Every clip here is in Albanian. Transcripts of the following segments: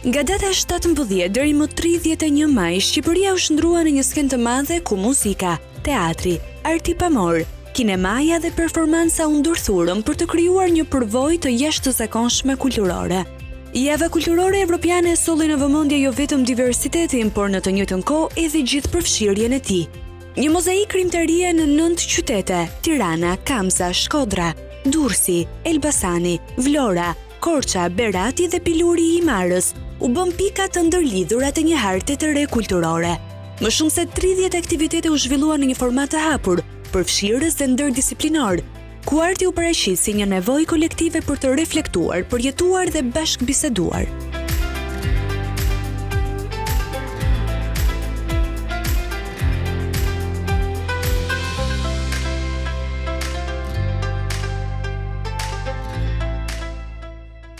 Nga data 17 deri më 31 maj, Shqipëria u shndrua në një skenë të madhe ku muzika, teatri, arti pamor, kinemaja dhe performanca u ndërthurën për të krijuar një përvojë të jashtëzakonshme kulturore. Java kulturore evropiane solli në vëmendje jo vetëm diversitetin, por në të njëjtën kohë edhe gjithëpërfshirjen e tij. Një mozaik krijimtarie në 9 qytete: Tirana, Kamza, Shkodra, Durrësi, Elbasani, Vlora, Korça, Berati dhe Piluri i Marës u bën pika të ndërlidhura të një harte të re kulturore. Më shumë se 30 aktivitete u zhvilluan në një format të hapur, përfshirës dhe ndërdisiplinor, ku arti u paraqit si një nevojë kolektive për të reflektuar, përjetuar dhe bashkëbiseduar.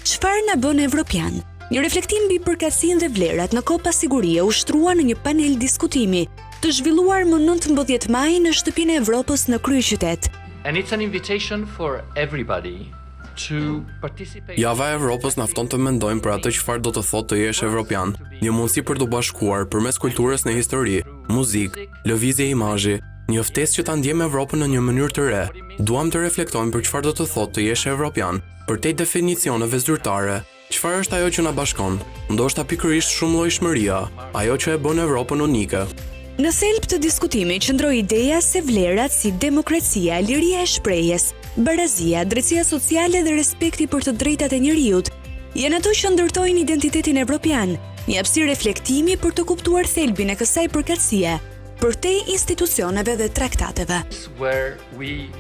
Çfarë na bën evropian? Një reflektim mbi përkatësinë dhe vlerat në Kopa Sigurie u shtrua në një panel diskutimi, të zhvilluar më 19 maj në Shtëpinë e Evropës në kryeqytet. And it's an invitation for everybody to participate. Java e Evropës na fton të mendojmë për atë çfarë do të thotë të jesh evropian, një mundësi për të bashkuar përmes kulturës në histori, muzikë, lëvizje imazhi, një ftesë që ta ndjejmë Evropën në një mënyrë të re. Duam të reflektojmë për çfarë do të thotë të jesh evropian, përtej definicioneve zyrtare. Çfarë është ajo që na bashkon? Ndoshta pikërisht shumëllojshmëria, ajo që e bën Evropën unike. Në thelb të diskutimit qëndroi ideja se vlerat si demokracia, liria e shprehjes, barazia, drejtësia sociale dhe respekti për të drejtat e njerëzit janë ato që ndërtojnë identitetin evropian, një hapësirë reflektimi për të kuptuar thelbin e kësaj përkatësie, përtej institucioneve dhe traktateve. Where we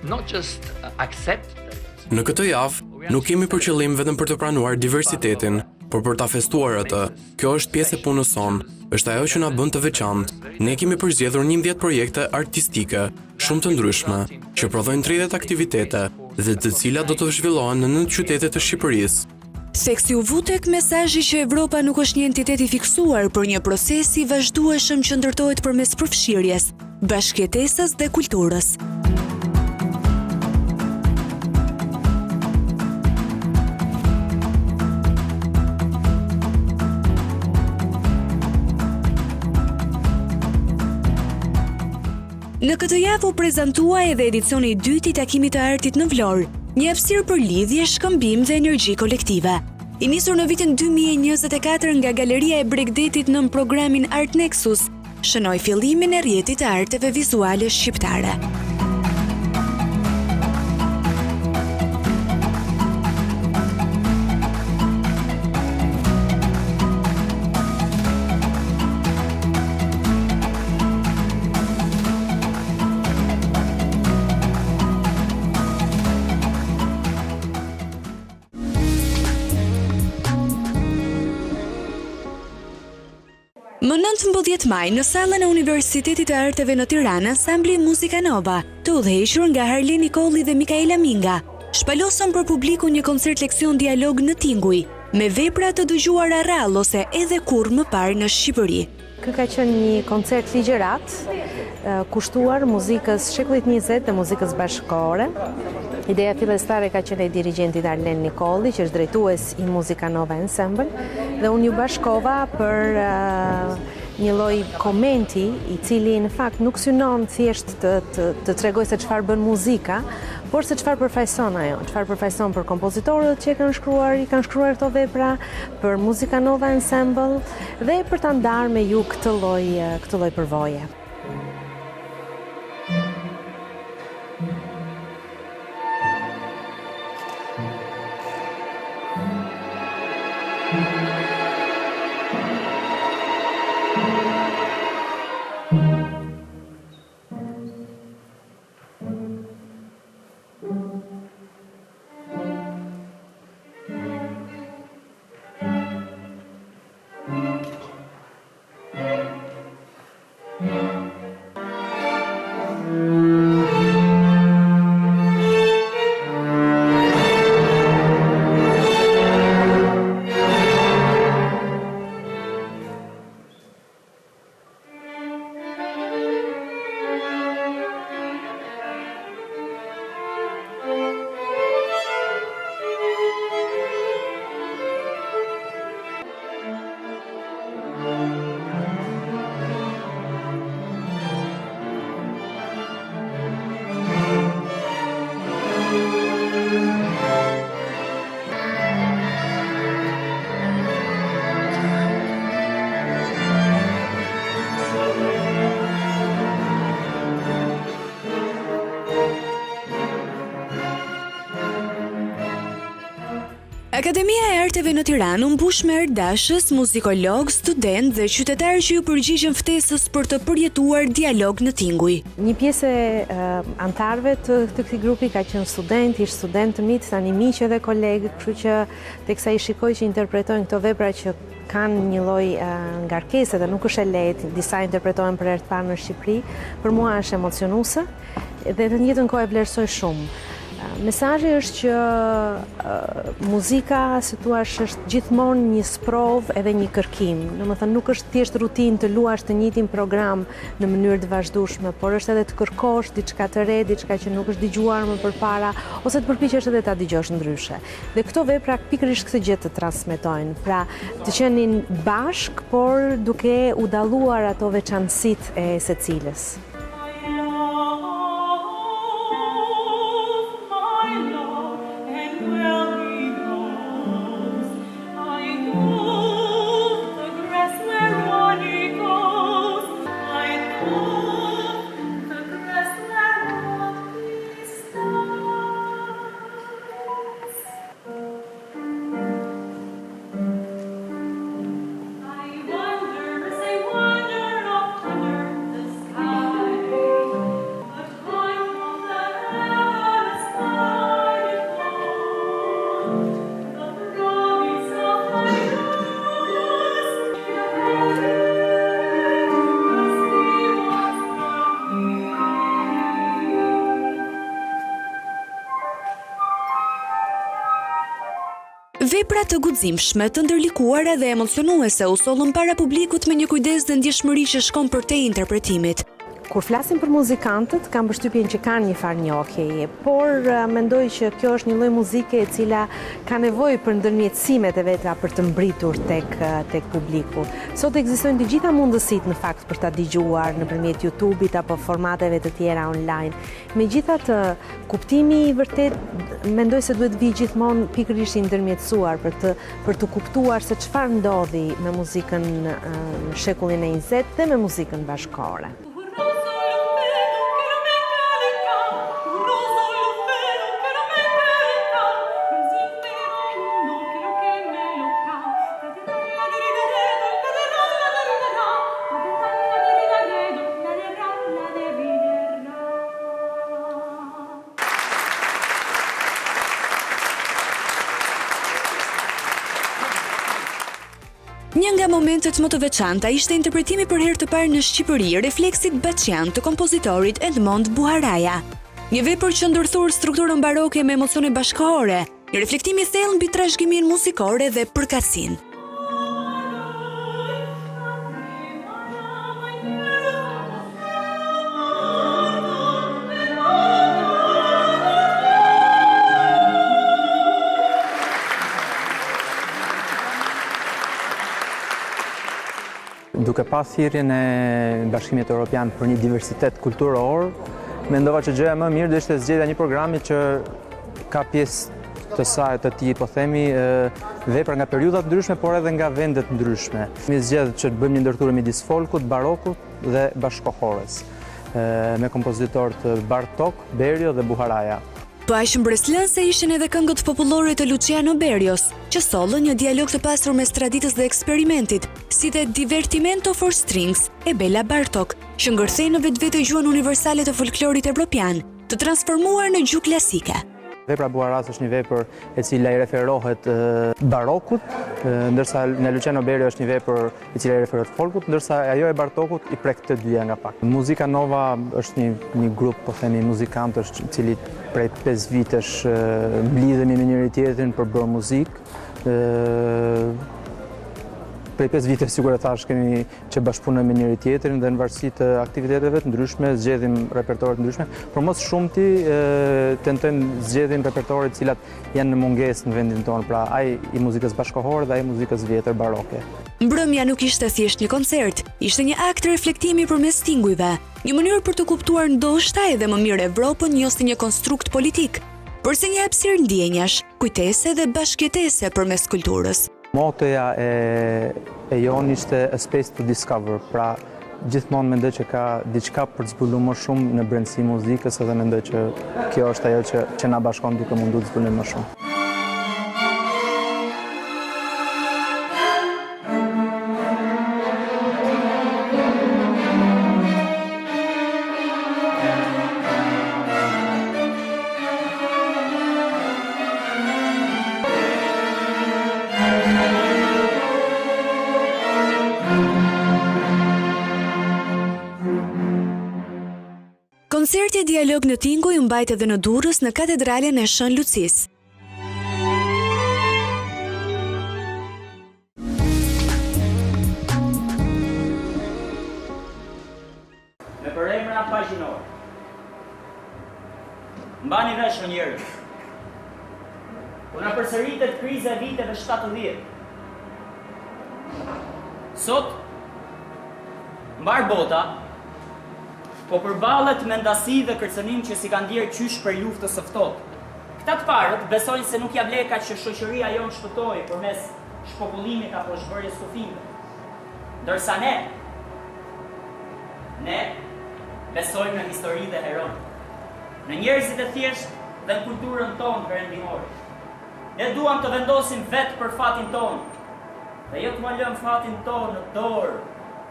not just accept. Në këtë javë, nuk kemi për qëllim vetëm për të pranuar diversitetin, por për ta festuar atë. Kjo është pjesë e punës sonë, është ajo që na bën të veçantë. Ne kemi përzgjedhur 11 projekte artistike, shumë të ndryshme, që prodhojnë 30 aktivitete dhe të cilat do të zhvillohen në 9 qytete të Shqipërisë. Theksi u vu tek mesazhi që Evropa nuk është një entitet i fiksuar, por një proces i vazhdueshëm që ndërtohet përmes përfshirjes, bashkëjetesës dhe kulturës. Në këtë javë u prezantua edhe edicioni i dytë i Takimit të Artit në Vlorë, një hapësirë për lidhje, shkëmbim dhe energji kolektive. I nisur në vitin 2024 nga Galeria e Bregdetit nën programin Art Nexus, shënoi fillimin e rrjetit të arteve vizuale shqiptare. Më 19 maj, në sallën e Universitetit të Arteve në Tiranë, ansambli Muzika Nova, të udhëhequr nga Harlen Nikolli dhe Mikaela Minga, shpalosën për publiku një koncert leksion dialog në Tinguj, me vepra të dëgjuara rrallë ose edhe kur më parë në Shqipëri. Ky ka qenë një koncert ligjërat, kushtuar muzikës shekullit 20 dhe muzikës bashkëkohore. Ideja fillestare ka qenë e dirigentit Harlen Nikolli, që është drejtues i Muzika Nova Ensemble, dhe unë ju bashkova për një lloj komenti i cili në fakt nuk synon thjesht të tregoj se çfarë bën muzika, por se çfarë përfaqëson ajo, çfarë përfaqëson për kompozitorët që i kanë shkruar këto vepra, për Muzika Nova Ensemble dhe për ta ndarë me ju këtë lloj përvoje. Yeah. Akademia e Arteve në Tiranë u mbush me ardashës, muzikolog, student dhe qytetarë që ju përgjigjen ftesës për të përjetuar dialog në tinguj. Një pjesë e antarëve të këtij grupi ka qenë student, ish student të mit, tani miq edhe kolegë, kështu që teksa i shikoj që interpretojnë këto vepra që kanë një lloj ngarkese dhe nuk është e lehtë, disa interpretohen për herë të parë në Shqipëri, për mua është emocionuese dhe në të njëjtën kohë e vlerësoj shumë. Mesazhi është që muzika, si thua, është gjithmonë një sprov edhe një kërkim. Domethënë nuk është thjesht rutinë të luash të njëjtin program në mënyrë të vazhdueshme, por është edhe të kërkosh diçka të re, diçka që nuk është dëgjuar më përpara, ose të përpiqesh edhe ta dëgjosh ndryshe. Dhe këto vepra pikërisht këtë gjë të transmetojnë. Pra, të qenin bashk, por duke u dalluar ato veçanësitë e secilës. Vepra të guximshme, të ndërlikuara dhe emocionuese u sollën para publikut me një kujdes dhe ndjeshmëri që shkon përtej interpretimit. Kur flasim për muzikantët, kam përshtypjen që kanë një farë njohjeje, por mendoj që kjo është një lloj muzike e cila ka nevojë për ndërmjetësimet e veta për të mbritur tek publiku. Sot ekzistojnë të gjitha mundësitë në fakt për ta dëgjuar nëpërmjet YouTube-it apo formateve të tjera online. Megjithatë, kuptimi i vërtet mendoj se duhet vijë gjithmonë pikërisht i ndërmjetësuar për të kuptuar se çfarë ndodhi me muzikën në shekullin e 20 dhe me muzikën bashkëkohore. Një nga momentet më të veçanta ishte interpretimi për herë të parë në Shqipëri Refleksit Baqian të kompozitorit Edmond Buharaja. Një vepër që ndërthur strukturën baroke me emocione bashkëkohore, një reflektim i thellë mbi trashëgiminë muzikore dhe përkatësinë. Duke pas thirrjen e Bashkimit Evropian për një diversitet kulturor, mendova që gjëja më mirë do ishte zgjedhja një programi që ka pjesë të saj të tij, po themi, vepra nga periudha të ndryshme, por edhe nga vende të ndryshme. Mi zgjedh që të bëjmë një ndërthurje midis folkut, barokut dhe bashkëkohores, me kompozitorët Bartok, Berio dhe Buharaja. Po aq mbreslënse ishin edhe këngët popullore të Luciano Berios, që sollën një dialog të pasur mes traditës dhe eksperimentit, si dhe Divertimento for Strings e Bela Bartok, që ngërthej në vetvete gjuhën universale të folklorit evropian, të transformuar në gjuhë klasike. Vepra Buharas është një vepër e cila i referohet barokut, ndërsa në Luciano Berio është një vepër e cila i referohet folkut, ndërsa ajo e Bartokut i prek të dyja nga pak. Muzika Nova është një grup, po themi, muzikantësh, i cili prej 5 vitesh mblidhemi me njëri tjetrin për bërë muzikë. Prej 5 vite sigur e thash kemi që bashkëpunojmë me njëri tjetrin dhe në varësi të aktiviteteve të ndryshme zgjedhim repertore të ndryshme, por mos shumti tentojmë zgjedhim repertore të cilat janë në mungesë në vendin tonë, pra ai i muzikës bashkëkohore dhe ai i muzikës vjetër baroke. Mbrëmja nuk ishte thjesht një koncert, ishte një akt reflektimi përmes tingujve, një mënyrë për të kuptuar ndoshta edhe më mirë Evropën njësi një konstrukt politik, por si një hapësirë ndjenjash, kujtese dhe bashkëjetese përmes kulturës. Motoja e jon ishte a space to discover, pra gjithmonë mendoj që ka diçka për të zbuluar më shumë në brendësi muzikës edhe mendoj që kjo është ajo që na bashkon duke munduar të zbulojmë më shumë. Koncerti Dialog në Tinguj u mbajt edhe në Durrës në Katedralen e Shën Lucis. Me përemra pagjinorë. Mbani vesh njerëz. Po na përsëritet kriza e viteve 70. Sot mbar bota po përballet me ndasi dhe kërcënim që si kanë ndjerë qysh për luftës së ftohtë. Këta të parët besojnë se nuk ja ble kaq që shoqëria jonë shpëtojë përmes shpopullimit apo zhvërjes kufijve. Ndërsa ne besojmë në histori dhe heron, në njerëzit e thjesht dhe në kulturën tonë perëndimore. Ne duam të vendosim vetë për fatin tonë, dhe jo të më lëm fatin tonë në dorë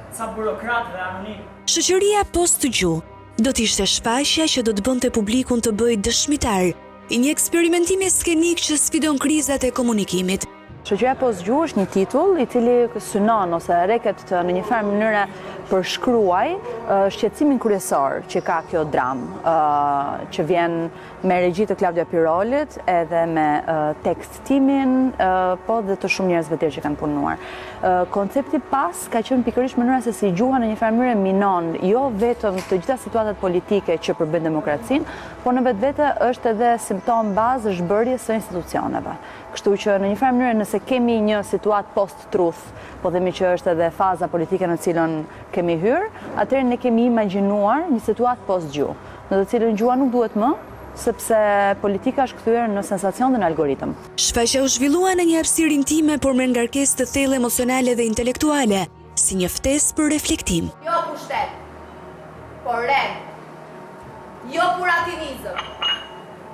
ca burokratëve anonim. Shoqëria post-gjuhë do t'ishte shfaqja që do të bënte publikun të bëjë dëshmitar i një eksperimentimi skenik që sfidon krizat e komunikimit. Shoqëria post-gjuhë është një titull i cili synon ose reket në një farë mënyre përshkruaj shqetësimin kryesor që ka kjo dramë, që vjen me regji të Klaudia Pirolit edhe me tekstimin, po dhe të shumë njerëzve tjerë që kanë punuar. Koncepti pas ka qenë pikërisht mënyra se si gjuha në një farë mënyrë minon jo vetëm të gjitha situatat politike që përbën demokracinë, por në vetvete është edhe simptom bazë zhbërjes së institucioneve. Kështu që në një farë mënyrë nëse kemi një situatë post-truth, po themi që është edhe faza politike në cilën kemi hyrë, atëherë ne kemi imagjinuar një situatë post-gjuhë, në të cilën gjuha nuk duhet më, sepse politika është kthyer në sensacion dhe në algoritëm. Shfaqja u zhvillua në një hapësirë intime, por me ngarkesë të thellë emocionale dhe intelektuale, si një ftesë për reflektim. Jo pushtet, por rend. Jo puratinizëm,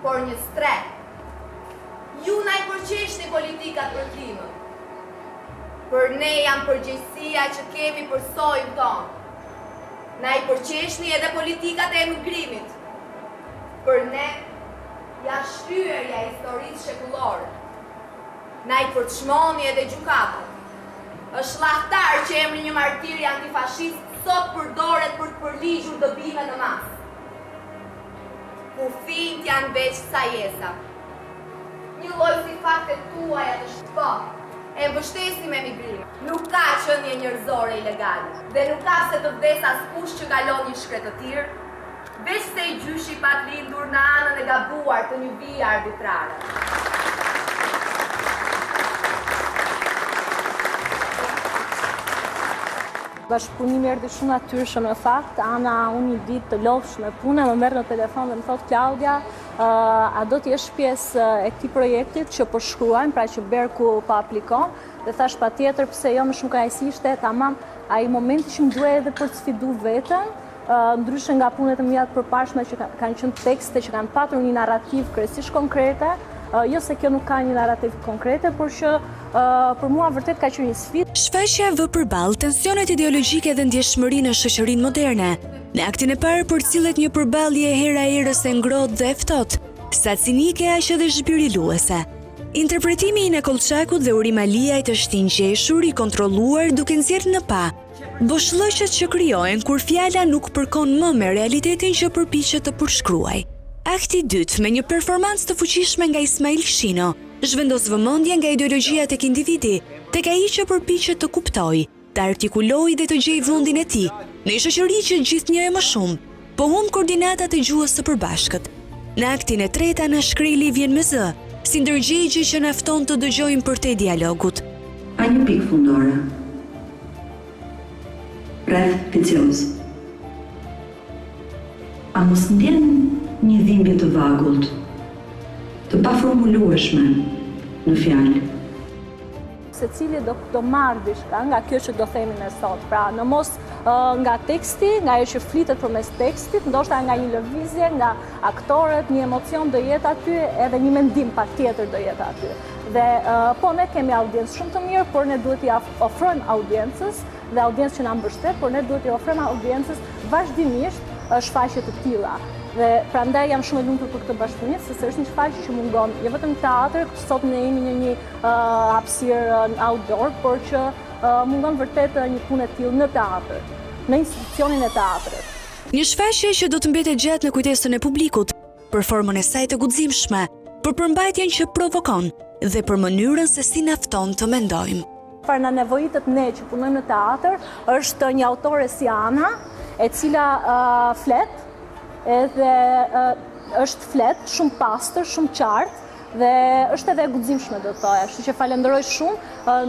por një strek. Ju na i përqeshni politikat për klimën. Për ne janë përgjegjësia që kemi për sojën tonë. Na i përqeshni edhe politikat e emigrimit. Për ne janë shtyerja e historisë shekullore. Na i përçmoni edhe gjykatën. Është llahtar që emri një martiri antifashist sot përdoret për të përligjur dëbime në masë. Kufijt janë veç sa jesa. Një lloj si faktet tuaja të shpot, e mbështesim emigrimin. Nuk ka qenie njerëzore ilegale, dhe nuk ka se të vdes askush që kalon një shkretëtir, veç se i gjyshi pat lindur në anën e gabuar të një vije arbitrare. Bashkëpunimi erdhi shumë natyrshëm në fakt, Ana unë një ditë të lodhshme pune, më merr në telefon dhe më thot Klaudia, a do t'jesh pjesë e këtij projektit që po shkruajmë, pra që Berku po aplikon, dhe thash patjetër pse jo, më shumë kënaqësi ishte, tamam, ai momenti që më duhej edhe për të sfiduar veten, ndryshe nga punët e mia të përparshme që kanë qenë tekste që kanë patur një narrativ kryesisht konkrete, jo se kjo nuk ka një narrativ konkrete, por që për mua vërtet ka qenë një sfidë. Shfaqja vë përballë tensionet ideologjike dhe ndjeshmërinë në shoqërinë moderne. Në aktin e parë përcillet një përballje hera erës e ngrohtë dhe e ftohtë, sa cinike aq edhe zhbiriluese. Interpretimi i Nekolçakut dhe Urima Liajt është i ngjeshur, i kontrolluar duke nxjerrë në pa boshllëqet që krijohen kur fjala nuk përkon më me realitetin që përpiqet të përshkruaj. Akti i dytë, me një performancë të fuqishme nga Ismail Shino, zhvendos vëmendjen nga ideologjia tek individi, tek ai që përpiqet të kuptojë, të artikulojë dhe të gjejë vendin e tij, në një shoqëri që gjithnjë e më shumë, po humb koordinatat e gjuhës së përbashkët. Në aktin e tretë na shkreli vjen me zë, si ndërgjegje që na fton të dëgjojmë për te dialogut. A një pikë fundore. Rreth picioz. A mos ndjen një dhimbje të vagullt, të paformulueshme në fjalë? Secili do marrë diçka nga kjo që do themi ne sot. Pra, në mos nga teksti, nga ajo që flitet përmes tekstit, ndoshta nga një lëvizje, nga aktorët, një emocion do jetë aty, edhe një mendim patjetër do jetë aty. Dhe po ne kemi audiencë shumë të mirë, por ne duhet t'i ofrojmë audiencës dhe audiencë që na mbështet, por ne duhet t'i ofrojmë audiencës vazhdimisht shfaqje të tilla. Dhe prandaj jam shumë e lumtur për këtë bashkëpunim, sepse është një shfaqje që mungon jo vetëm teatr, sot ne jemi në një hapësirë outdoor, por që mungon vërtet një punë e tillë në teatr, në institucionin e teatrit. Një shfaqje që do të mbetet gjatë në kujtesën e publikut, për formën e saj të guximshme, për përmbajtjen që provokon dhe për mënyrën se si na fton të mendojmë. Çfarë na nevojitet ne që punojmë në teatr është një autore si Ana, e cila flet, edhe është flet, shumë pastër, shumë qartë, dhe është edhe guximshme do të thoya, kështu që falenderoj shumë,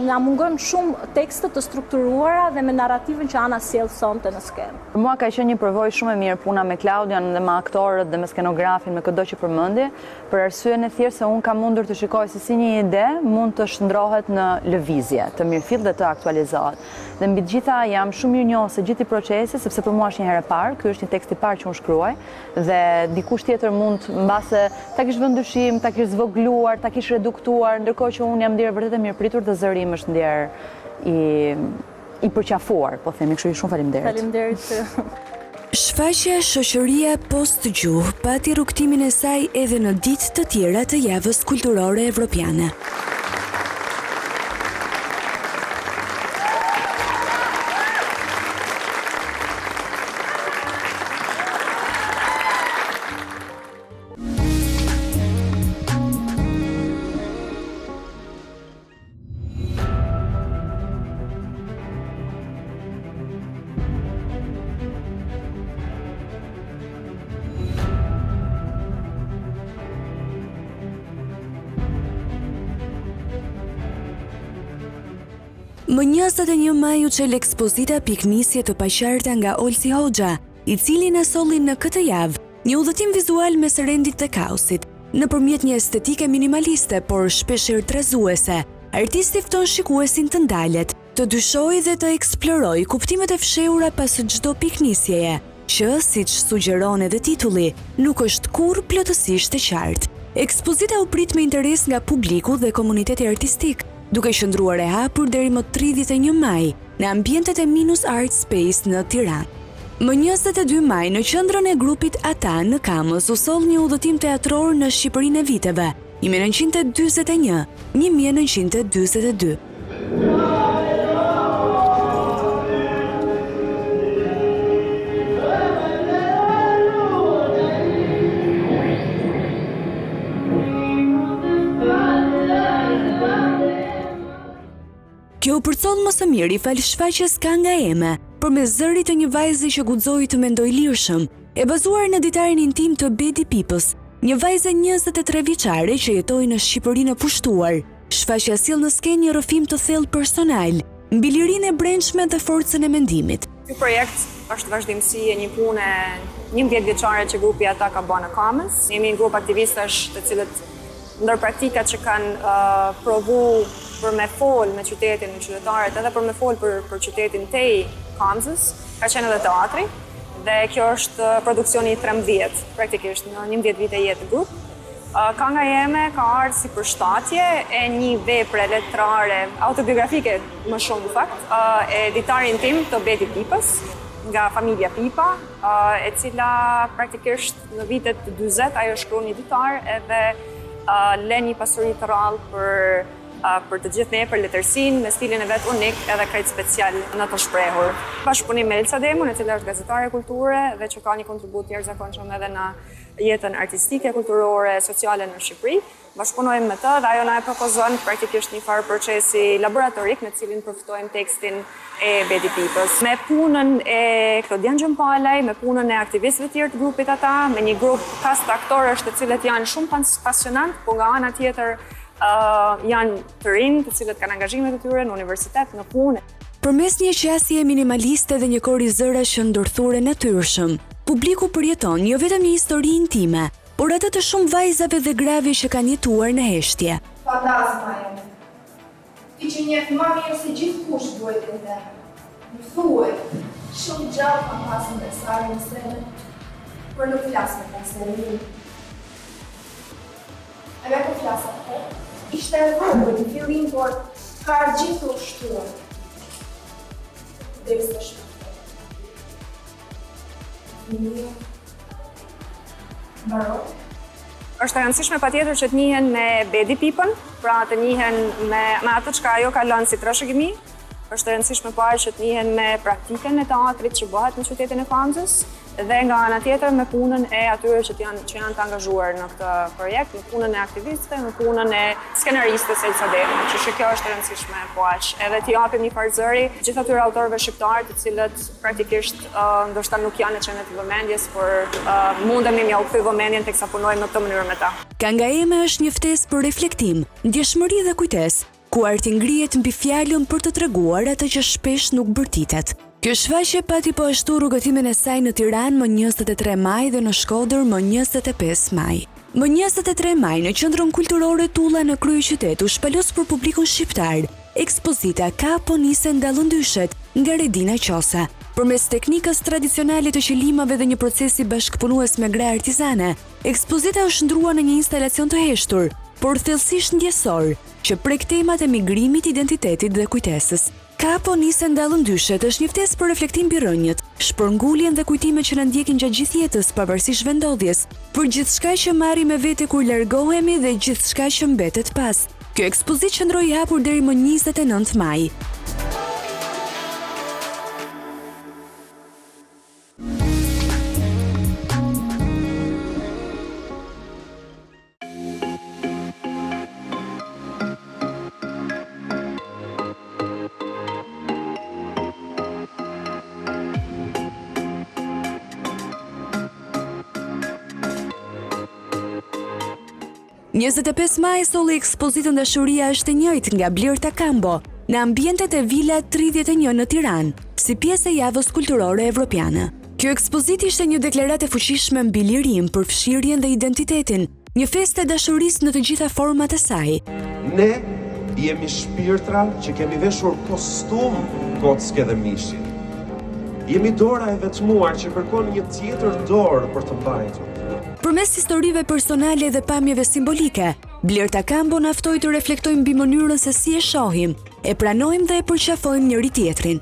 na mungon shumë tekste të strukturuara dhe me narrativën që Ana sjell sonte në skenë. Për mua ka qenë një përvojë shumë e mirë puna me Klaudian dhe me aktorët dhe me skenografin, me çdo që përmendi, për arsyeën e thjeshtë se unë kam mundur të shikoj se si një ide mund të shndrohet në lëvizje, të mirëfill dhe të aktualizohet. Dhe mbi të gjitha jam shumë mirënjohës se gjithë i procesi, sepse për mua është një herë e parë, ky është një tekst i parë që unë shkruaj, dhe dikush tjetër mund mbase ta kish vënë dyshim, ta kish zvogluar, ta kish reduktuar, ndërkohë që unë jam ndjerë vërtet e mirëpritur dhe zëri im është ndjerë i përqafuar, po themi, kështu shumë faleminderit. Faleminderit. Shfaqja Shoqëria Post Gjuhë pati rrugtimin e saj edhe në ditë të tjera të javës kulturore evropiane. Më 21 maj u çel ekspozita Piknisje të paqarta nga Olsi Hoxha, i cili na solli në këtë javë një udhëtim vizual mes rendit të kaosit, nëpërmjet një estetike minimaliste, por shpeshherë trazuese. Artisti fton shikuesin të ndalet, të dyshojë dhe të eksplorojë kuptimet e fshehura pas çdo piknisjeje, që, siç sugjeron edhe titulli, nuk është kurrë plotësisht e qartë. Ekspozita u prit me interes nga publiku dhe komuniteti artistik, duke qëndruar e hapur deri më 31 maj në ambientet e Minus Art Space në Tiranë. Më 22 maj në qendrën e grupit Ata në Kamës u soll një udhëtim teatror në Shqipërinë e viteve 1941-1942. Kjo u përcoll më së miri fal shfaqjes Kanga Eme, përmes zërit të një vajze që guxoi të mendojë lirshëm, e bazuar në ditarin intim të Bedi Pipës, një vajze 23 vjeçare që jetoi në Shqipërinë e pushtuar. Shfaqja sjell në skenë një rrëfim të thellë personal, mbi lirinë e brendshme dhe forcën e mendimit. Ky projekt është vazhdimsi e një pune 11 vjeçare që grupi Ata ka bërë në Kamës. Jemi një grup aktivistash të cilët ndër praktikat që kanë provu për me fol me qytetin, me qytetarët, edhe për me fol për qytetin tej Kamzës, ka qenë edhe teatri, dhe kjo është produksioni 13, praktikisht në 11 vite jetë grup. Kanga Eme ka ardhur si përshtatje e një vepre letrare, autobiografike më shumë në fakt, e ditarin tim të Bedi Pipës, nga familja Pipa, e cila praktikisht në vitet 40 ajo shkruan një ditar edhe lën një pasuri të rrallë për të gjithë ne, për letërsinë, me stilin e vet unik edhe krejt special në të shprehur. Bashkëpunim me Elsa Demun, e cila është gazetare kulture dhe që ka një kontribut të jashtëzakonshëm edhe në jetën artistike, kulturore, sociale në Shqipëri. Bashkëpunojmë me të dhe ajo na e propozon praktikisht një farë procesi laboratorik në cilin përfitojmë tekstin e Bedi Pipës. Me punën e Klodian Gjëmpalaj, me punën e aktivistëve tjerë të grupit Ata, me një grup kast aktorësh të cilët janë shumë pasionant, po nga ana tjetër janë të rinj, të cilët kanë angazhimet e tyre në universitet, në punë. Përmes një qasje minimaliste dhe një kori zërash që ndërthure natyrshëm, publiku përjeton jo vetëm një histori intime, por atë të shumë vajzave dhe grave që kanë jetuar në heshtje. Fantazma jemi. Ti që njeh më mirë se gjithkush duhet të ndër. Më thuaj, shumë gjallë fantazmën e saj në sene, por nuk flas me kancerin. Ajo po flas atë. Ishte e vogël në fillim, por ka gjithë u shtuar. Dhe së shpëtë. Një. Baro. Është e rëndësishme patjetër që të njihen me Bedi Pipën, pra të njihen me atë çka ajo ka lënë si trashëgimi, është e rëndësishme parë që të njihen me praktikën e teatrit që bëhet në qytetin e Kanxës dhe nga ana tjetër me punën e atyre që janë të angazhuar në këtë projekt, në punën e aktivistëve, në punën e skenaristës Elsa Dema, që kjo është e rëndësishme po aq. Edhe t'i japim një farë zëri gjithë atyre autorëve shqiptar, të cilët praktikisht ndoshta nuk janë në qendër të vëmendjes, por mundemi m'ia u kthy vëmendjen teksa punojmë në këtë mënyrë me ta. Kanga ime është një ftesë për reflektim, ndjeshmëri dhe kujtesë, ku arti ngrihet mbi fjalën për të treguar atë që shpesh nuk bërtitet. Kjo shfaqje pati po ashtu rrugëtimin e saj në Tiranë më 23 maj dhe në Shkodër më 25 maj. Më 23 maj në Qendrën Kulturore Tulla në kryeqytet u shpalos për publikun shqiptar ekspozita Ka po nisen dallëndyshet nga Redina Qosa. Përmes teknikës tradicionale të qëllimave dhe një procesi bashkëpunues me gra artizane, ekspozita është ndruar në një instalacion të heshtur, por thellësisht ndjesor, që prek temat e migrimit, identitetit dhe kujtesës. Ka po nisen dallëndyshet është një ftesë për reflektim mbi rrënjët, shpërnguljen dhe kujtimet që na ndjekin gjatë gjithë jetës, pavarësisht vendodhjes, për gjithçka që marrim me vete kur largohemi dhe gjithçka që mbetet pas. Kjo ekspozitë qëndroi i hapur deri më 29 maj. Njëzet e 5 maj solli ekspozitën Dashuria është e njëjtë nga Blerta Kambo në ambientet e Vila 31 në Tiranë, si pjesë e javës kulturore evropiane. Kjo ekspozitë ishte një deklaratë e fuqishme mbi lirinë, përfshirjen dhe identitetin, një festë e dashurisë në të gjitha format e saj. Ne jemi shpirtra që kemi veshur kostum kocke dhe mishi. Jemi dora e vetmuar që kërkon një tjetër dorë për të mbajtur. Përmes historive personale dhe pamjeve simbolike, Blerta Kambo na ftoi të reflektojmë mbi mënyrën se si e shohim, e pranojmë dhe e përqafojmë njëri tjetrin.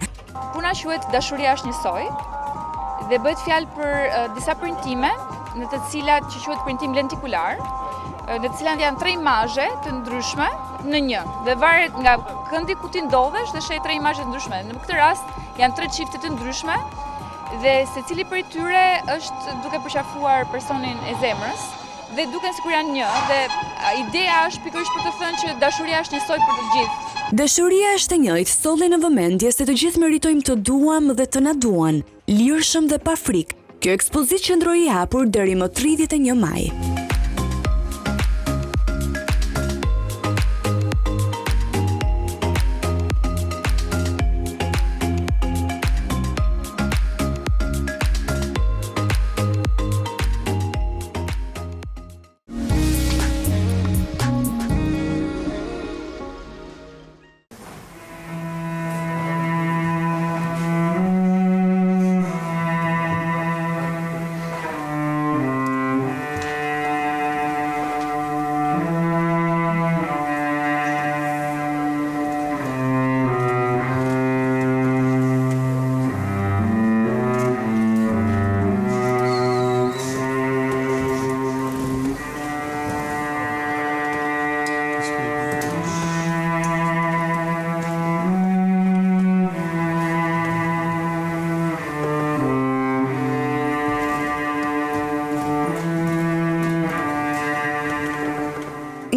Puna quhet Dashuria është njësoj dhe bëhet fjalë për disa printime, në të cilat që quhet printim lentikular, në të cilat janë 3 imazhe të ndryshme në një, dhe varet nga këndi ku ti ndodhesh dhe sheh 3 imazhe të ndryshme. Në këtë rast janë 3 çifte të ndryshme dhe secili prej tyre është duke përqafuar personin e zemrës dhe duken sikur janë një, dhe ideja është pikërisht për të thënë që dashuria është njësoj për të gjithë. Dashuria është e njëjtë, solli në vëmendje se të gjithë meritojmë të duam dhe të na duan, lirshëm dhe pa frikë. Kjo ekspozitë qëndroi i hapur deri më 31 maj.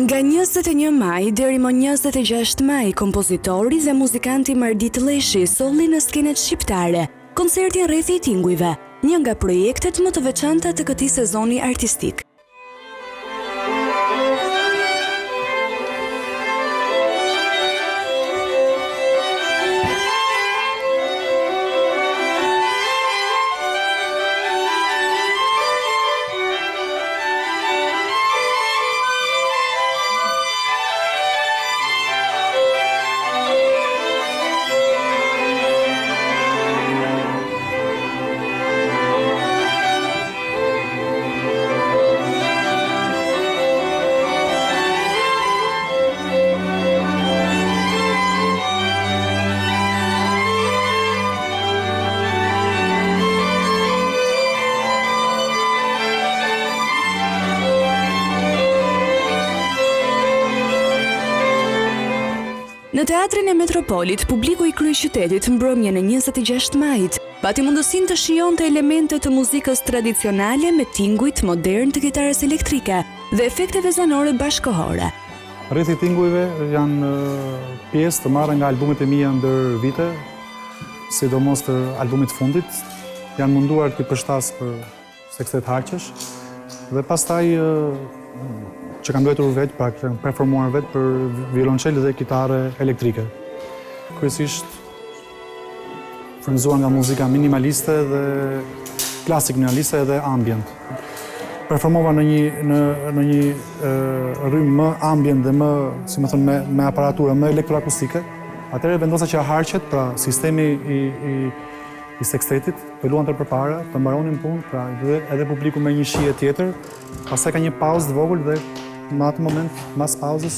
Nga 21 maj deri më 26 maj, kompozitori dhe muzikanti Mardit Leshi solli në skenet shqiptare koncertin Rrethi i Tingujve, një nga projektet më të veçanta të këtij sezoni artistik. Në Teatrin e Metropolit, publiku i kryeqytetit mbrëmjen e 26 majit pati mundësinë të shijonte elemente të muzikës tradicionale me tingujt modern të kitarës elektrike dhe efekteve zanore bashkëkohore. Rrethi i tingujve janë pjesë të marrë nga albumet e mia ndër vite, sidomos të albumit fundit. Janë munduar të përshtas për sekset harqesh dhe pastaj që kanë duetur vetë, pra kanë performuar vetë për violonçelë dhe kitare elektrike. Kryesisht frymëzuar nga muzika minimaliste dhe klasik minimaliste dhe ambient. Performova në një rrymë më ambient dhe më, si më thënë, me aparaturë më elektroakustike. Atëherë vendosa që harqet, pra sistemi i sekstetit, të luante përpara, të mbaronin punë, pra edhe publiku me një shije tjetër, pastaj ka një pauzë të vogël dhe në atë moment, mas pauzës,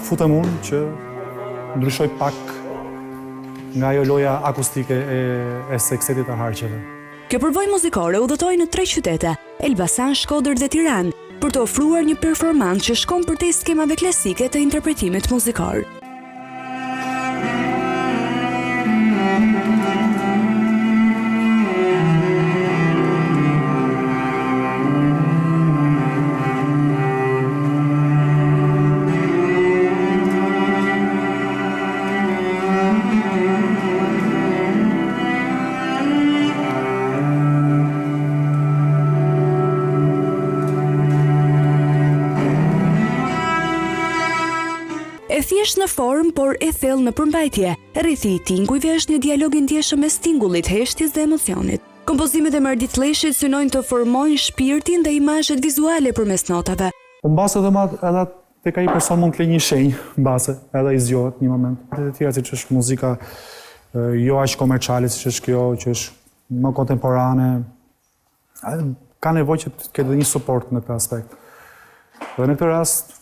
futem unë që ndryshoj pak nga ajo loja akustike e sekstetit të harqeve. Kjo përvojë muzikore udhëtoi në 3 qytete, Elbasan, Shkodër dhe Tiranë, për të ofruar një performancë që shkon përtej skemave klasike të interpretimit muzikor. E thjesht në formë, por e thellë në përmbajtje. Rrethi i tingujve është një dialog i ndjeshëm mes tingullit, heshtjes dhe emocionit. Kompozimet e Mardit Leshit synojnë të formojnë shpirtin dhe imazhet vizuale përmes notave. Po mbase edhe tek ai person mund të lejë një shenjë, mbase edhe i zgjohet një moment. Të tjera siç është muzika jo aq komerciale siç është kjo, që është më kontemporane, ka nevojë që të ketë një suport në këtë aspekt. Dhe në këtë rast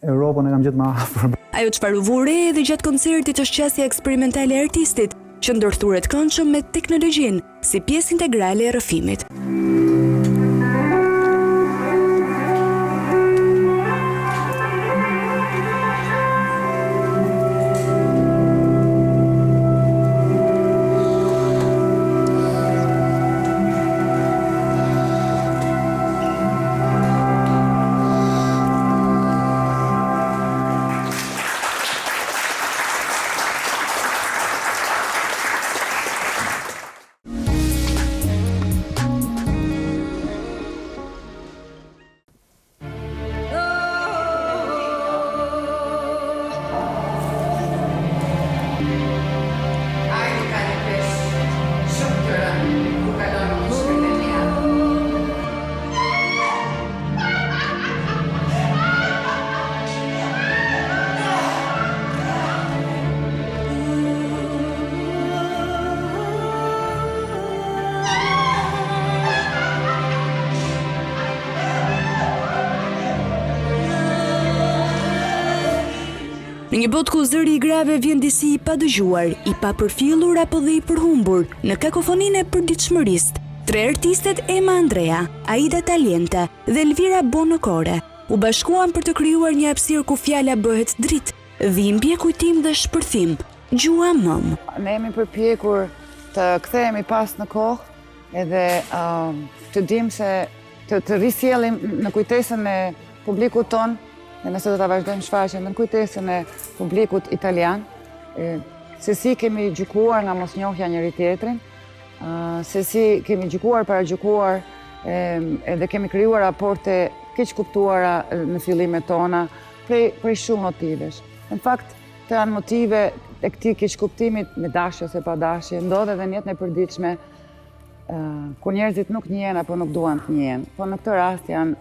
Europën e kam gjetë më afër. Ajo çfarë u vure edhe gjatë koncertit është qasja eksperimentale e artistit, që ndërthuret këndshëm me teknologjinë si pjesë integrale e rrëfimit. Në një botë ku zëri i grave vjen disi i padëgjuar, i papërfillur apo dhe i përhumbur, në kakofoninë e përditshmërisë, 3 artistet Ema Andrea, Aida Taliente dhe Elvira Bonokore u bashkuan për të krijuar një hapësirë ku fjala bëhet dritë, dhimbje, kujtim dhe shpërthim. Gjua mëm. Ne jemi përpjekur të kthehemi pas në kohë edhe të dimë se të risjellim në kujtesën e publikut ton. Dhe nëse do të vazhdojmë shfaqjen në kujtesën e publikut italian, se si kemi gjykuar nga mosnjohja njëri tjetrin, se si kemi gjykuar para gjykuar edhe kemi krijuar raporte keq kuptuara në fillimet tona prej shumë motivesh. Në fakt, të janë motive e këtij keq kuptimit me dashje ose pa dashje, ndodhe edhe në jetën e përditshme ku njerëzit nuk njihen apo nuk duan të njihen. Po në këtë rast janë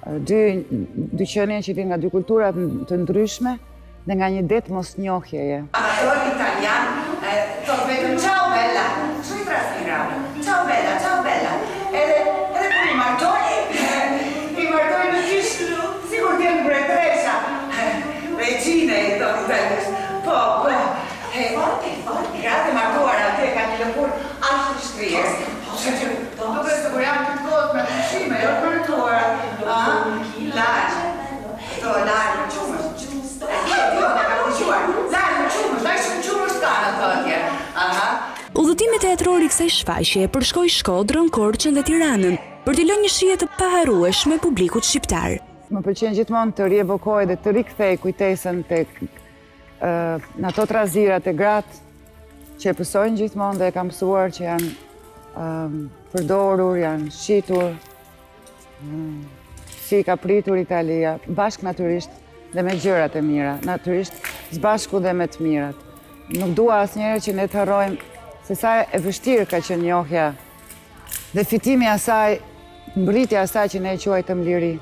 dy qenie që vijnë nga dy kultura të ndryshme dhe nga një det mosnjohjeje. Amatori italian thot vetëm ciao bella, su i trasfigurano. Ciao bella, ciao bella. Edhe kur i martoi në kish, sigur t'jem mbretëresha. Regine i thot italianisht. Po. Forti. Gratë martuar atë ka një lëkurë ashtu shtrijes. Do të kur jam të kohët me pushime, jo të martuara. Largë. Do largë, qumë. dëgjuar. Lajmë qumë, vajzë qumë s'ka në të atje. Aha. Udhëtimi teatror i kësaj shfaqje përshkoi Shkodrën, Korçën dhe Tiranën për t'i lënë një shije të paharrueshme publikut shqiptar. Më pëlqen gjithmonë të rievokoj dhe të rikthej kujtesën tek në ato trazirat e gratë që e pësojnë gjithmonë dhe e kam mësuar që janë përdorur, janë shitur, si ka pritur Italia, bashkë natyrisht dhe me gjërat e mira, natyrisht zbashku dhe me të mirat. Nuk dua asnjëherë që ne të harrojmë se sa e vështirë ka qenë njohja dhe fitimi asaj, mbritja asaj që ne e quajtëm liri.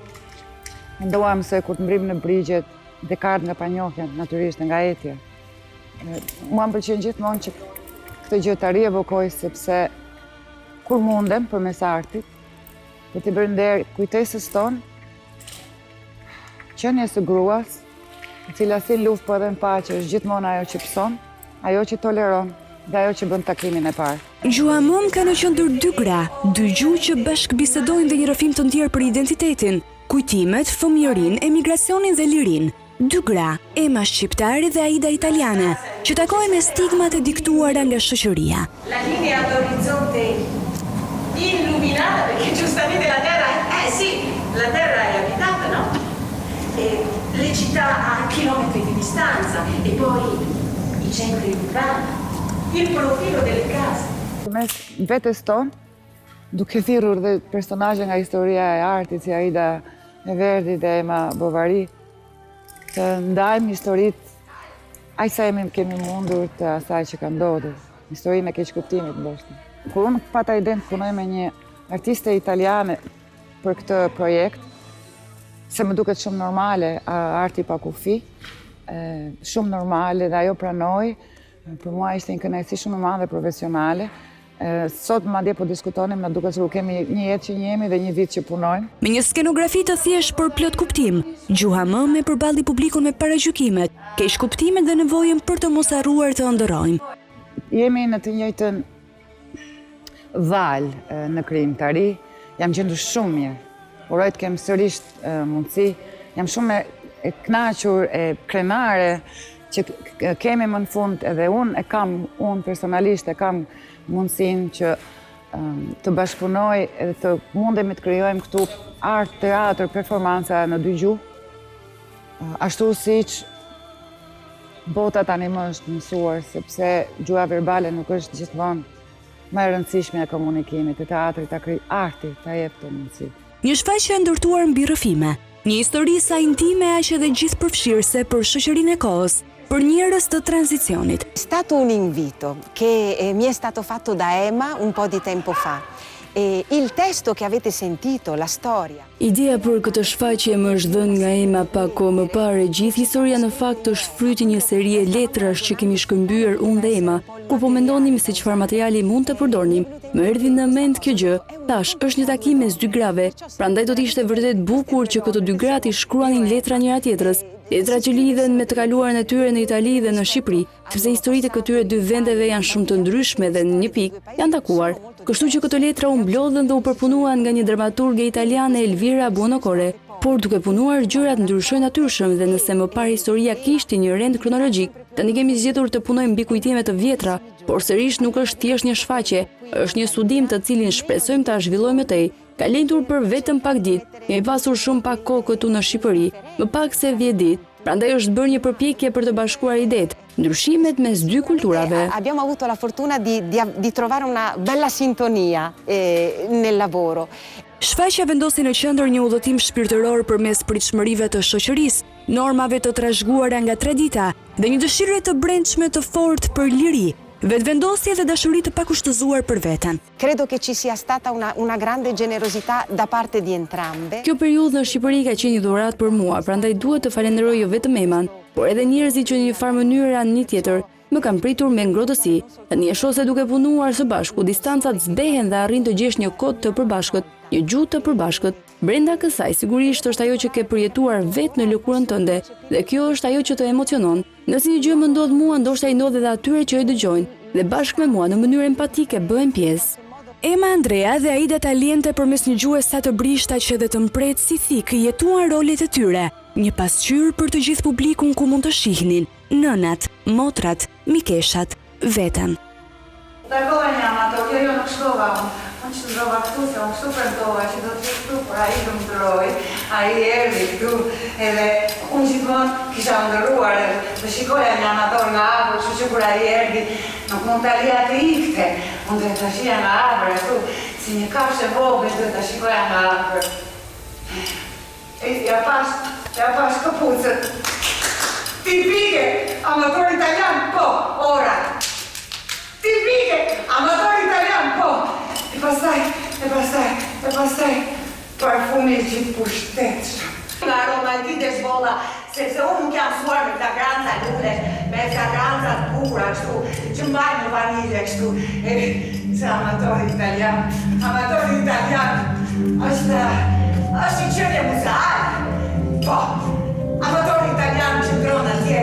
Mendoam se kur të mbrim në brigjet, Descartes nga panjohja, natyrisht nga etja. Mua më pëlqen gjithmonë që këtë gjë ta rievokoj sepse kur mundem përmes artit, për t'i bërë nder kujtesës tonë, qenies së gruas, e cila si luftë po edhe në paqe është gjithmonë ajo që pëson, ajo që toleron dhe ajo që bën takimin e parë. Gjuhamon ka në qendër dy gra, dy gjuhë që bashkë bisedojnë dhe një rrëfim të ndjerë për identitetin, kujtimet, fëmijërinë, emigracionin dhe lirinë. Dy gra, Emma shqiptare dhe Aida italiane, që takojnë me stigmat e diktuara nga shoqëria. La linea d'orizzonte illuminata, perché giustamente la terra, sì, la terra è abitata, no? E le città a chilometri di distanza, e poi i centri urbani, il profilo delle case. Mes vetes tonë, duke thirrur dhe personazhe nga historia e artit si Aida Verdi dhe Emma Bovary, të ndajmë historitë aq sa kemi mundur të asaj që ka ndodhur, historinë e keqkuptimit ndoshta. Kur unë pata idenë të punoj me një artiste italiane për këtë projekt, se më duket shumë normale, arti pa kufi, shumë normale dhe ajo pranoj, për mua ishte një kënaqësi shumë e madhe profesionale. Sot madje po diskutonim, na duket se u kemi një jetë që jemi dhe një vit që punojmë. Me një skenografi të thjesht për plot kuptim, gjuha më me përballi publikun me paragjykimet, keq kuptimet dhe nevojën për të mos harruar të ëndërrojmë. Jemi në të njëjtën val në krijimtari, jam gjendur shumë mirë. Uroj të kem sërish mundësi, jam shumë e kënaqur, e krenare që kemi më në fund edhe unë personalisht e kam mundësin që të bashkëpunoj edhe të mundemi të krijojmë këtu art, teatr, performanca në dy gjuhë. Ashtu siç bota tani më është mësuar, sepse gjuha verbale nuk është gjithmonë më e rëndësishme e komunikimit, e teatrit, arti, ta jep të mundësi. Një shfaqje e ndërtuar mbi rrëfime, një histori sa intime aq edhe gjithëpërfshirëse për shoqërinë e kohës, per njerëz të transicionit. È stato un invito che mi è stato fatto da Emma un po' di tempo fa. E il testo che avete sentito, la storia. Ideja për këtë shfaqje më është dhënë nga Emma pak kohë më parë. Gjithë historia në fakt është fryti një serie letrash që kemi shkëmbyer unë dhe Emma, kur po mendonim se çfarë materiali mund të përdornim. Më erdhi në mend kjo gjë. Tash është një takim mes dy grave, prandaj do të ishte vërtet bukur që këto dy gra të shkruanin letra njëra tjetrës. Letra që lidhen me të kaluarën e tyre në Itali dhe në Shqipëri, sepse historitë e këtyre dy vendeve janë shumë të ndryshme dhe në një pikë janë takuar. Kështu që këto letra u mblodhen dhe u përpunuan nga një dramaturge italiane, Elvira Buonocore, por duke punuar gjërat ndryshojnë natyrshëm dhe nëse më parë historia kishte një rend kronologjik, tani kemi zgjedhur të punojmë mbi kujtime të vjetra, por sërish nuk është thjesht një shfaqje, është një studim të cilin shpresojmë ta zhvillojmë më tej. Ka lendur për vetëm pak ditë, kemi pasur shumë pak kohë këtu në Shqipëri, më pak se 10 ditë, prandaj është bërë një përpjekje për të bashkuar idetë, ndryshimet mes dy kulturave. Abbiamo avuto la fortuna di trovare una bella sintonia nel lavoro. Shfaqja vendosi në qendër një udhëtim shpirtëror përmes pritshmërive të shoqërisë, normave të trashëguara nga tradita dhe një dëshire të brendshme të fortë për liri, vetvendosje dhe dashuri të pakushtëzuar për veten. Credo che ci sia stata una grande generosità da parte di entrambe. Kjo periudhë në Shqipëri ka qenë një dhuratë për mua, prandaj duhet të falenderoj jo vetëm Eman, por edhe njerëzit që në një farë mënyrë anë një tjetër më kanë pritur me ngrohtësi. Tani e shoh se duke punuar së bashku, distancat zbehen dhe arrin të gjesh një kod të përbashkët, një gjuhë të përbashkët. Brenda kësaj sigurisht është ajo që ke përjetuar vetë në lëkurën tënde, dhe kjo është ajo që të emocionon. Nëse një gjë më ndodh mua, ndoshta i ndodh edhe atyre që e dëgjojnë, dhe bashkë me mua në mënyrë empatike bëhen pjesë. Emma Andrea dhe Aida Taliente përmes një gjuhe sa të brishta që dhe të mpret si thikë jetuan rolet e tyre, një pasqyrë për të gjithë publikun ku mund të shihnin, nënat, motrat, mikeshat, veten. Takova një amator, jo nuk shkova unë që të ndrova këtu, se unë kështu përndova që do të këtu, por a i do më ndroj, a i erdi këtu, edhe unë gjithmonë kisha ndëruar, dhe shikoja një amator nga abër, që kur a i erdi, nuk mund të alia të ikte, unë dhe të shia nga abër, këtu, si një kafshë vogël dhe të shikoja nga abër. Ja pash këpucët, tipike, amator italian, po, ora. Tipike, amator italian, po. E pastaj, parfumi gjithë pushtetshëm. Nga aroma e ditës bolla, sepse unë nuk jam suar me fragranca lule, me fragranca të bukura kështu, që mbajnë në vanilje kështu. Se amator italian, është i qenie muzeale. Po, amator italian që ndron atje,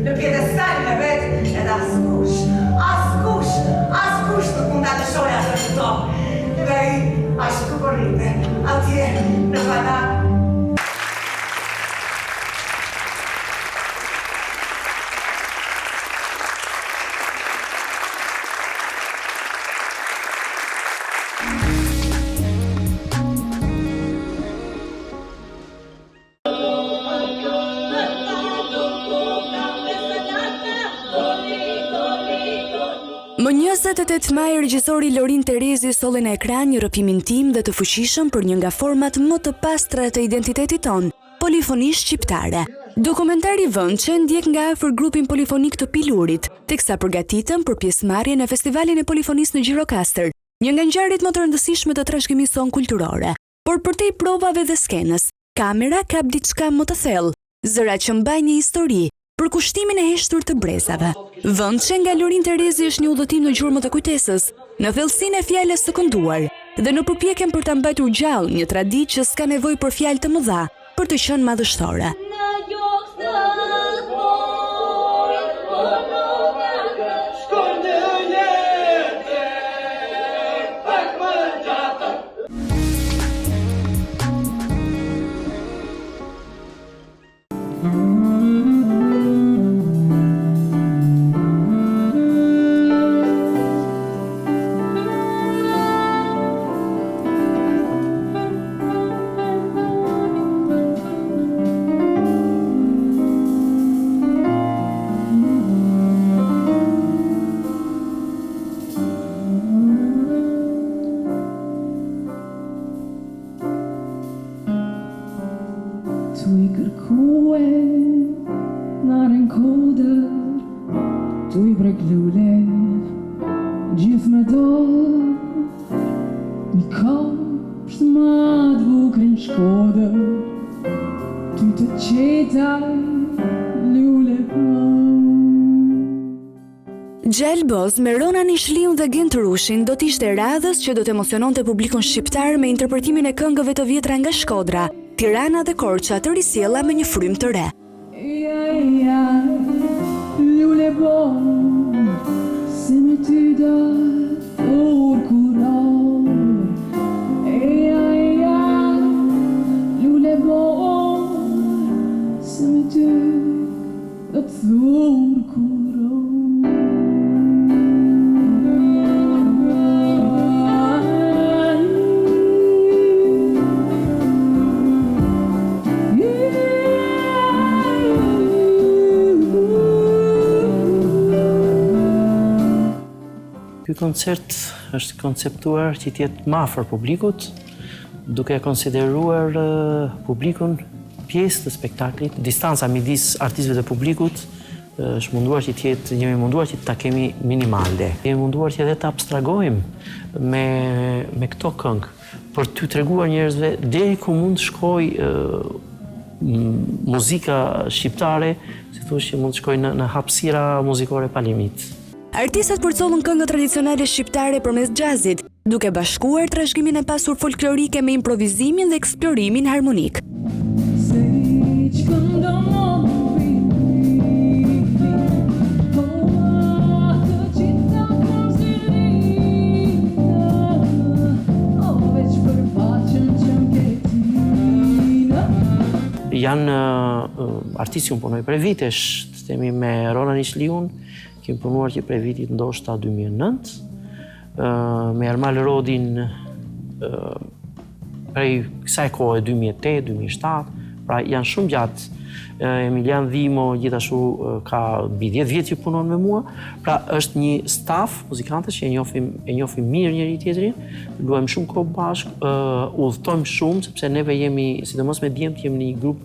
në pjedestalin e vetë, edhe askush nuk mund ta dëshojë atë të tokë. Dhe ai ashtu ku korrinte, atje në vana. Më 28 maj, regjisori Lorin Terezi solli në ekran një rrëfim intim dhe të fuqishëm për një nga format më të pastra të identitetit ton, polifoni shqiptare. Dokumentari vëndshë ndjek nga afër grupin polifonik të Pilurit, teksa përgatitën për pjesëmarrje në festivalin e polifonisë në Gjirokastër, një nga ngjarjet më të rëndësishme të trashëgimisë son kulturore. Por përtej provave dhe skenës, kamera kap diçka më të thellë, zëra që mbajnë një histori, për kushtimin e heshtur të brezave. Vëndshë nga Lorin Terezi është një udhëtim në gjurmët e kujtesës, në thellësinë e fjalës së kënduar, dhe në përpjekjen për ta mbajtur gjallë një traditë që s'ka nevojë për fjalë të mëdha për të qenë madhështore. Tu i kërkue naren kodër, tu i brek lule, gjithë me dorë, një kopsht ma të bukrin shkodër, ty të qetaj lule po. Gjell Boz me Ronan Ishliun dhe Gent Rushin do t'ishte radhës që do t'emociononte publikun shqiptar me interpretimin e këngëve të vjetra nga Shkodra, Tirana dhe Korça të risjella me një frym të re. Lule bo, se me ty da thur kuror. Lule bo, se me ty da thur kuror. Ky koncert është konceptuar që t'jetë më afër publikut, duke konsideruar publikun pjesë të spektaklit. Distanca midis artistëve dhe publikut është munduar që t'jetë, jemi munduar që ta kemi minimale. Jemi munduar që edhe të abstragojmë me këto këngë, për t'u treguar njerëzve deri ku mund të shkojë muzika shqiptare, si thosh që mund të shkojë në hapësira muzikore pa limit. Artistët përcollën këngë tradicionale shqiptare përmes jazzit, duke bashkuar trashëgimin e pasur folklorike me improvizimin dhe eksplorimin harmonik. Janë artistë që punoj për vitesh themi me Ronan Ishliun, kemi punuar që prej vitit ndoshta 2009, me Ermal Rodin prej kësaj kohe 2008, 2007, pra janë shumë gjatë. Emilian Dhimo gjithashtu ka mbi 10 vjet që punon me mua, pra është një staf muzikantësh që e njohim mirë njëri tjetrin, luajmë shumë kohë bashkë, udhtojmë shumë sepse neve jemi, sidomos me djemt, jemi në një grup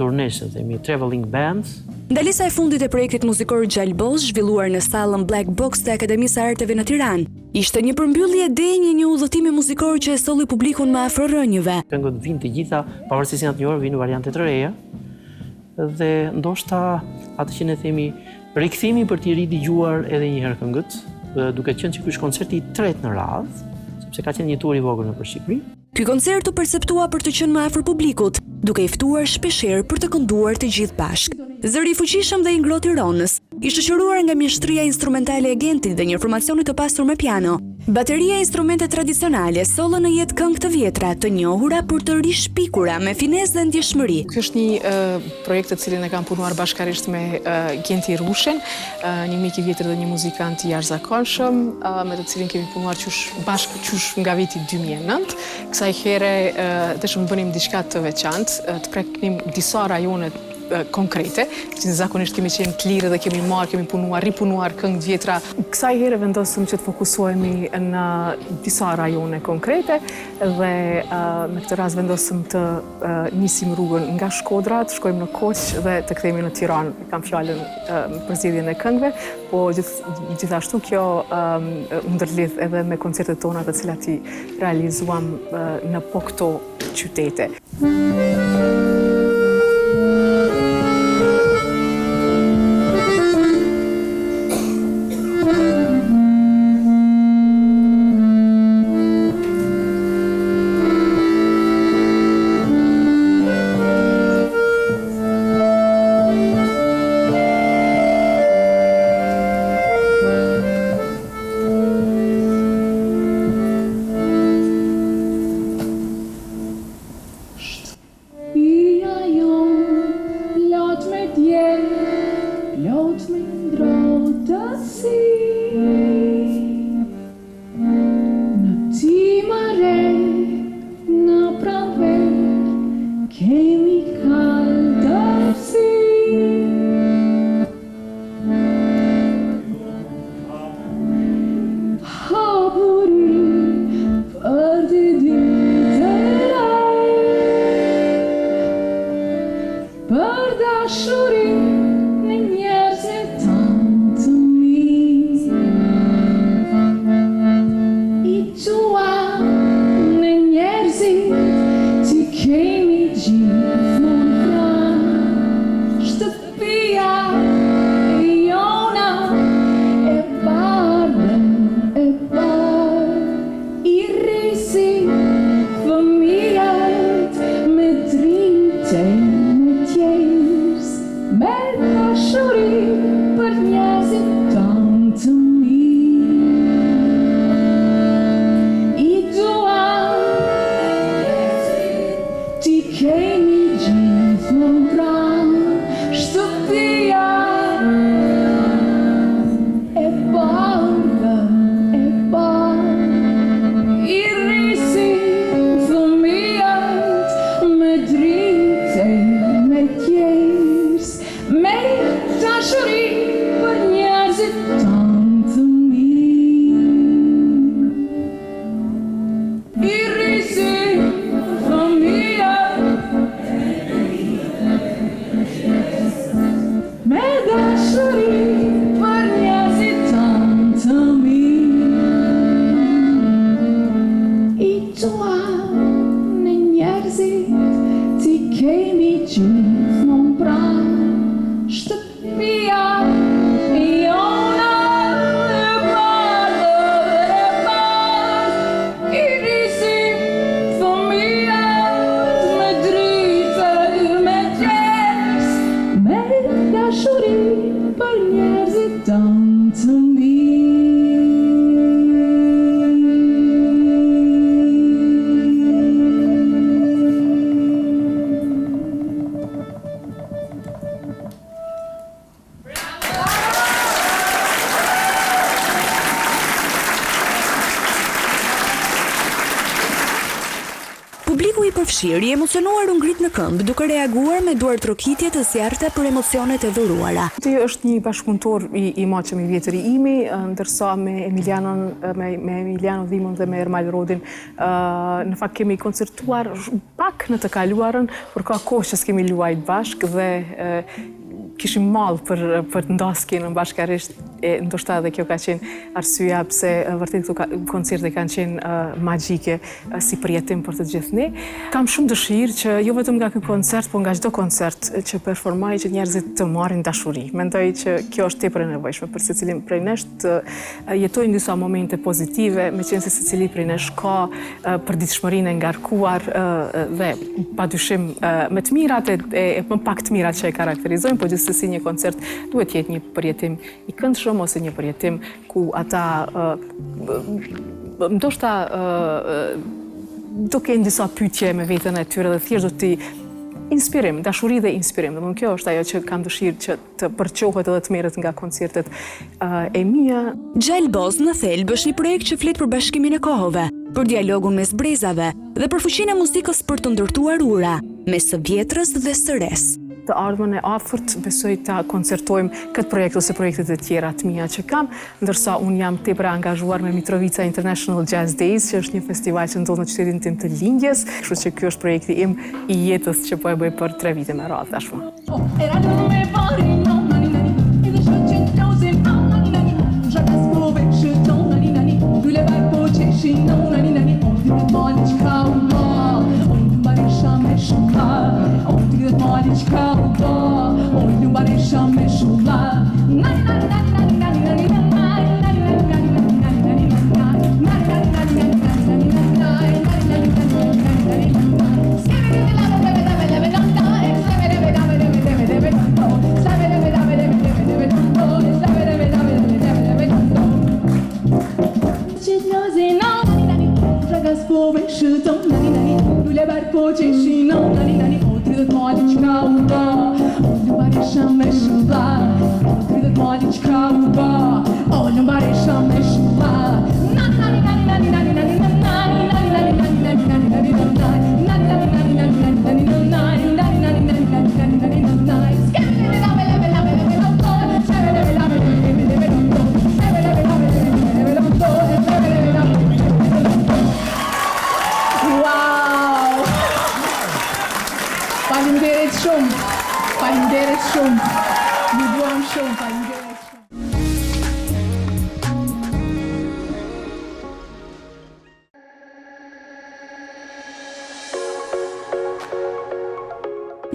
turnesh, themi traveling band. Ndalesa e fundit e projektit muzikor Gjalboz, zhvilluar në sallën Black Box të Akademisë së Arteve në Tiranë, ishte një përmbyllje denjë një udhëtimi muzikor që e solli publikun më afër rënjëve. Këngët vinë të gjitha, pavarësisht se janë të njohura, vinë në variante të reja, dhe ndoshta atë që ne themi rikthimi për t'i ridëgjuar edhe një herë këngët, duke qenë që ky është koncerti i tretë në radhë, sepse ka qenë një tur i vogël nëpër Shqipëri. Ky koncert u perceptua për të qenë më afër publikut, duke i ftuar shpeshherë për të kënduar të gjithë bashkë. Zëri i fuqishëm dhe i ngrohtë i Ronës, i shoqëruar nga mjeshtria instrumentale e Gentit dhe një formacioni të pasur me piano, bateria e instrumente tradicionale sollën në jetë këngë të vjetra, të njohura por të rishpikura me finesë dhe ndjeshmëri. Ky është një projekt të cilin e kam punuar bashkërisht me Genti Rushen, një mik i vjetër dhe një muzikant i jashtëzakonshëm, me të cilin kemi punuar bashkë nga viti 2009. Kësaj here dëshëm bënim diçka të veçantë, të preknim disa rajone konkrete, që zakonisht kemi qenë të lirë dhe kemi ripunuar këngë vjetra. Kësaj here vendosëm që të fokusohemi në disa rajone konkrete dhe me këtë rast vendosëm të nisim rrugën nga Shkodra, të shkojmë në Koq dhe të kthehemi në Tiranë. Kam fjalën për zgjedhjen e këngëve, po gjithashtu kjo ndërlidh edhe me koncertet tona të cilat i realizuam në po këto qytete. Dashurin në njerëzit tanë të mi. përfshirë i emocionuar u ngrit në këmbë duke reaguar me duar trokitje të zjarrta për emocionet e dhuruara. Ti është një bashkëpunëtor i maqëm i vjetër i imi, ndërsa me Emiliano Dhimon dhe me Ermal Rodin në fakt kemi koncertuar pak në të kaluarën, por ka kohë që s'kemi luajt bashkë dhe kishim mall për të ndaskin në bashkarisht, ndoshta edhe kjo ka qenë arsyeja pse vërtet këto koncerte kanë qenë magjike si përjetim për të gjithë ne. Kam shumë dëshirë që jo vetëm nga ky koncert, por nga çdo koncert që performoj që njerëzit të marrin dashuri. Mendoj që kjo është tepër e nevojshme për secilin prej nesh të jetojnë disa momente pozitive, meqense secili prej nesh ka përditshmërinë e ngarkuar dhe padyshim me të mirat e më pak të mirat që e karakterizojnë, po si një koncert duhet jetë një përjetim i këndshëm ose një përjetim ku ata ndoshta do kenë disa pyetje me veten e tyre dhe thjesht do t'i inspirim, dashuri dhe inspirim. Domethënë kjo është ajo që kam dëshirë që të përqohet edhe të merret nga koncertet e mia. Gjelboz në thelb është një projekt që flet për bashkimin e kohëve, për dialogun mes brezave dhe për fuqinë e muzikës për të ndërtuar ura mes së vjetrës dhe së res. Të ardhmen e afërt besoj ta koncertojmë këtë projekt ose projektet e tjera të mia që kam, ndërsa unë jam tepër angazhuar me Mitrovica International Jazz Days, që është një festival që ndodh në qytetin tim të lindjes, kështu që ky është projekti im i jetës që po e bëj për 3 vite me radhë tashmë.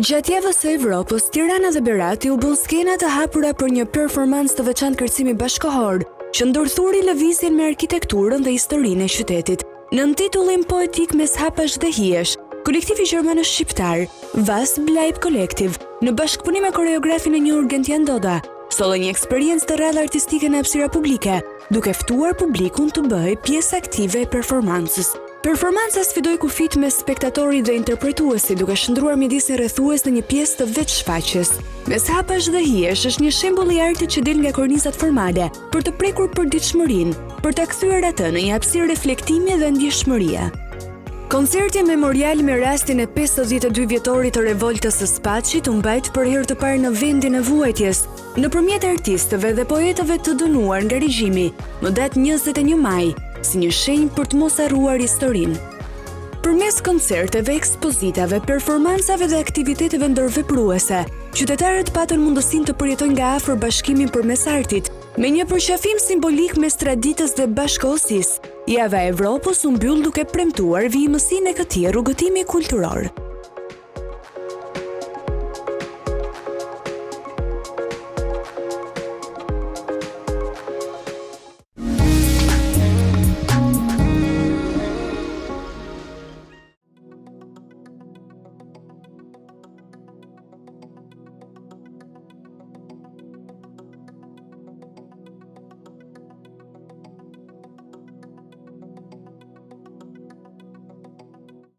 Gjatë javës së Evropës, Tirana dhe Berati u bën skena të hapura për një performancë të veçantë kërcimi bashkëkohor, që ndërthuri lëvizjen me arkitekturën dhe historinë e qytetit. Nën titullin poetik Mes hapash dhe hijesh, kolektivi gjermanësh shqiptar, Was Bleibt Collective, në bashkëpunim me koreografin e njohur Gentian Doda, solli një eksperiencë të rrallë artistike në hapësira publike, duke ftuar publikun të bëjë pjesë aktive e performancës. Performanca sfidoi kufit me spektatorit dhe interpretuesi, duke shndruar mjedisin rrethues në një pjesë të veçshfaqjes. Mes hapash dhe hijesh është një shembull i artit që del nga kornizat formale, për të prekur përditshmërinë, për ta kthyer atë në një hapësirë reflektimi dhe ndjeshmërie. Koncerti memorial me rastin e 52 vjetorit të revoltës së Spaçit u mbajt për herë të parë në vendin e vuajtjes, nëpërmjet artistëve dhe poetëve të dënuar nga regjimi, më datë 21 maj, si një shenjë për të mos harruar historinë. Përmes koncerteve, ekspozitave, performancave dhe aktiviteteve ndërvepruese, qytetarët patën mundësinë të përjetojnë nga afër bashkimin përmes artit, me një përqafim simbolik mes traditës dhe bashkëkohësisë. Java e Evropës u mbyll duke premtuar vijimësinë e këtij rrugëtimi kulturor.